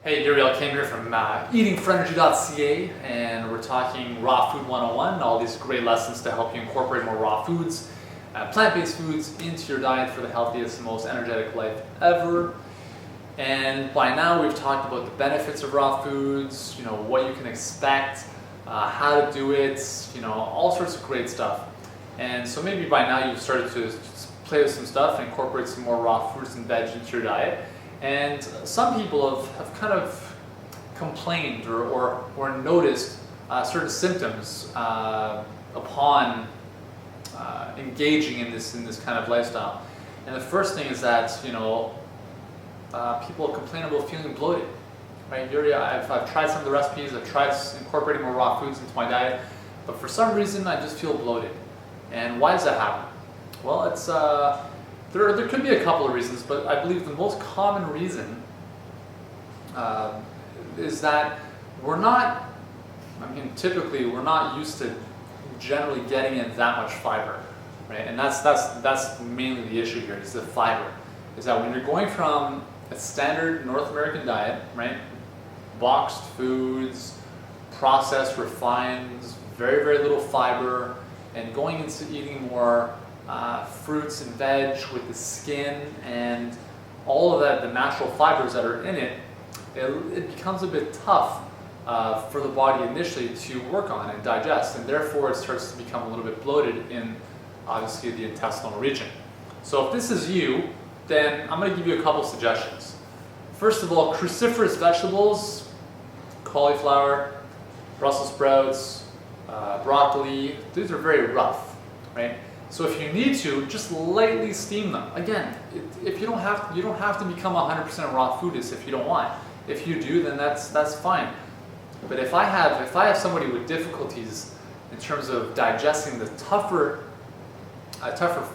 Hey, Uriel came here from eatingforenergy.ca, and we're talking Raw Food 101, all these great lessons to help you incorporate more raw foods, plant-based foods into your diet for the healthiest and most energetic life ever. And by now we've talked about the benefits of raw foods, what you can expect, how to do it, all sorts of great stuff. And so maybe by now you've started to play with some stuff and incorporate some more raw fruits and veg into your diet. And some people have kind of complained or noticed certain symptoms upon engaging in this kind of lifestyle. And the first thing is that people complain about feeling bloated. Right, I've tried some of the recipes. I've tried incorporating more raw foods into my diet, but for some reason I just feel bloated. And why does that happen? Well, it's there could be a couple of reasons, but I believe the most common reason is that typically we're not used to generally getting in that much fiber, right? And that's mainly the issue here, is the fiber. Is that when you're going from a standard North American diet, right? Boxed foods, processed, refined, very, very little fiber, and going into eating more fruits and veg with the skin and all of that, the natural fibers that are in it, it becomes a bit tough for the body initially to work on and digest, and therefore it starts to become a little bit bloated in obviously the intestinal region. So if this is you, then I'm going to give you a couple suggestions. First of all, cruciferous vegetables, cauliflower, Brussels sprouts, broccoli, these are very rough, right? So if you need to, just lightly steam them. Again, if you don't have to become 100% raw foodist if you don't want. If you do, then that's fine. But if I have somebody with difficulties in terms of digesting the tougher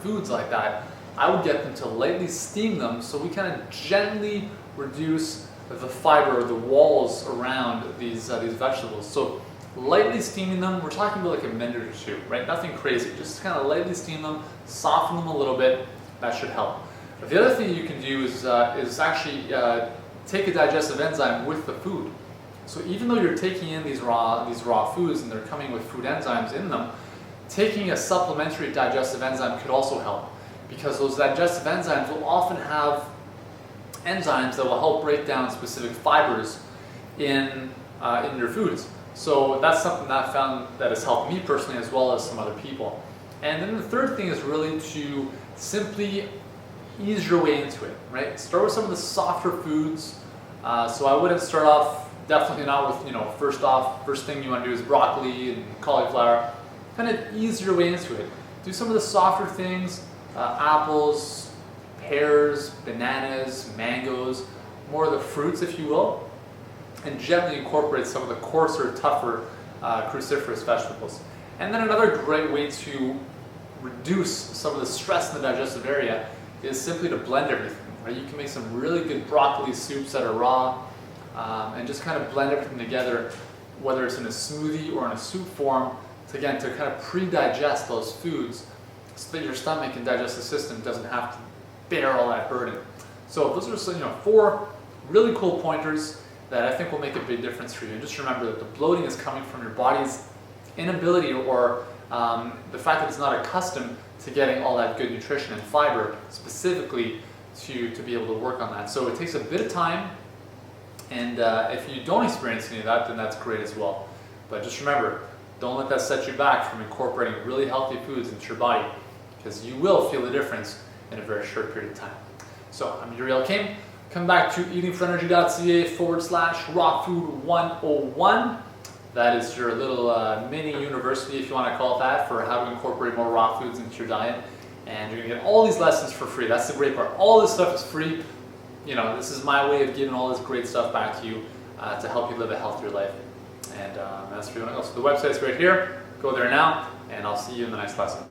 foods like that, I would get them to lightly steam them, so we kind of gently reduce the fiber, the walls around these vegetables. So lightly steaming them, we're talking about like a minute or two, right? Nothing crazy, just kind of lightly steam them, soften them a little bit. That should help. But the other thing you can do is actually take a digestive enzyme with the food. So even though you're taking in these raw foods and they're coming with food enzymes in them, taking a supplementary digestive enzyme could also help, because those digestive enzymes will often have enzymes that will help break down specific fibers in your foods. So that's something that I found that has helped me personally, as well as some other people. And then the third thing is really to simply ease your way into it, right? Start with some of the softer foods. So I wouldn't start off, definitely not with, first thing you want to do is broccoli and cauliflower. Kind of ease your way into it. Do some of the softer things, apples, pears, bananas, mangoes, more of the fruits, if you will, and gently incorporate some of the coarser, tougher cruciferous vegetables. And then another great way to reduce some of the stress in the digestive area is simply to blend everything. Right? You can make some really good broccoli soups that are raw, and just kind of blend everything together, whether it's in a smoothie or in a soup form, to kind of pre-digest those foods, so that your stomach and digestive system doesn't have to bear all that burden. So those are 4 really cool pointers that I think will make a big difference for you. And just remember that the bloating is coming from your body's inability, or the fact that it's not accustomed to getting all that good nutrition and fiber specifically to be able to work on that. So it takes a bit of time, and if you don't experience any of that, then that's great as well. But just remember, don't let that set you back from incorporating really healthy foods into your body, because you will feel the difference in a very short period of time. So I'm Uriel Kim. Come back to eatingforenergy.ca/rawfood101. That is your little mini university, if you want to call it that, for how to incorporate more raw foods into your diet. And you're going to get all these lessons for free. That's the great part. All this stuff is free. This is my way of giving all this great stuff back to you to help you live a healthier life. And that's for you. So the website's right here. Go there now, and I'll see you in the next lesson.